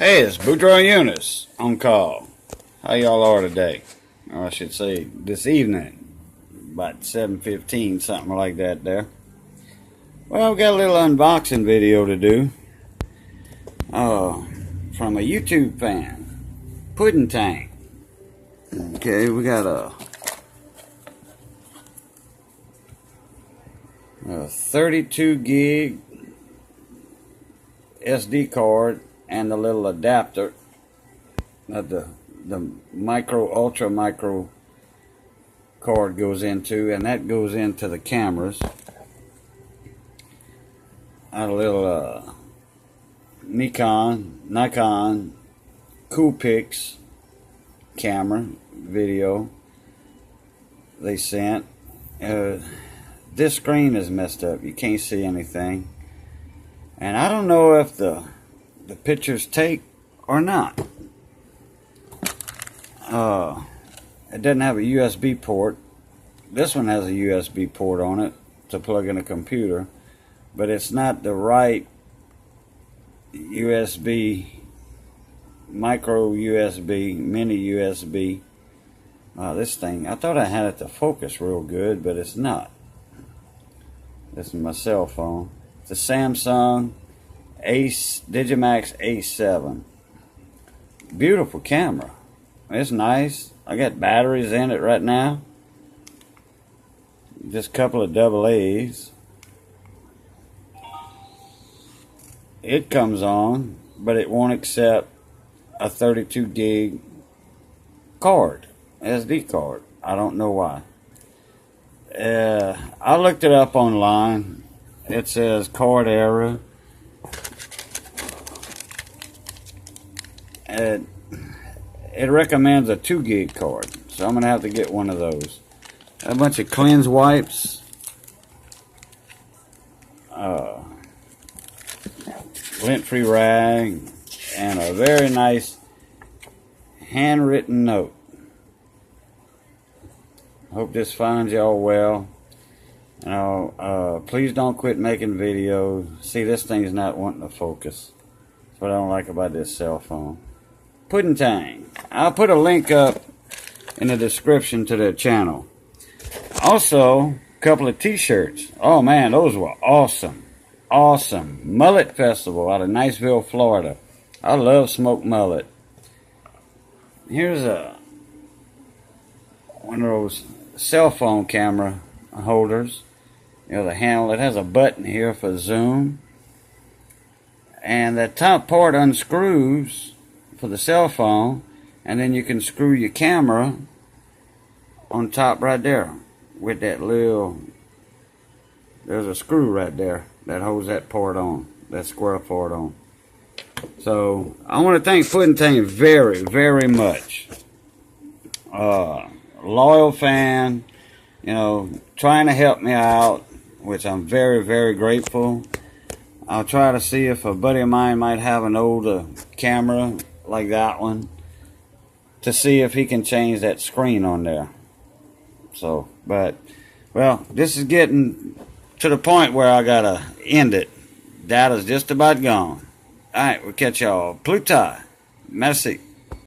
Hey, it's Boudreaux Eunice on call. How y'all are today? Or I should say this evening, about 7:15, something like that there. Well, I've got a little unboxing video to do from a YouTube fan, Puddin Tang. Okay, we got a 32 gig SD card and the little adapter that the ultra micro card goes into, and that goes into the cameras. A little Nikon Coolpix camera video they sent. This screen is messed up. You can't see anything, and I don't know if the pictures take or not. It doesn't have a USB port. This one has a USB port on it to plug in a computer, but it's not the right USB, micro USB, mini USB. This thing, I thought I had it to focus real good, but it's not. This is my cell phone. It's a Samsung Digimax A7. Beautiful camera. It's nice. I got batteries in it right now. Just a couple of AA's. It comes on, but it won't accept a 32 gig card, SD card. I don't know why. I looked it up online. It says card error. It recommends a 2 gig card, so I'm gonna have to get one of those. A bunch of cleanse wipes, lint-free rag, and a very nice handwritten note. Hope this finds y'all well. Please don't quit making videos. See, this thing's not wanting to focus. That's what I don't like about this cell phone. Puddin Tang. I'll put a link up in the description to their channel. Also, a couple of t-shirts. Oh man, those were awesome. Awesome. Mullet Festival out of Niceville, Florida. I love smoked mullet. Here's one of those cell phone camera holders. You know, the handle, it has a button here for zoom. And the top part unscrews for the cell phone, and then you can screw your camera on top right there with that little, there's a screw right there that holds that part on, that square part on. So I want to thank Puddin Tang very, very much. Loyal fan, you know, trying to help me out, which I'm very, very grateful. I'll try to see if a buddy of mine might have an older camera like that one, to see if he can change that screen on there. So, but, well, this is getting to the point where I gotta end it. Data's just about gone. Alright, we'll catch y'all. Merci.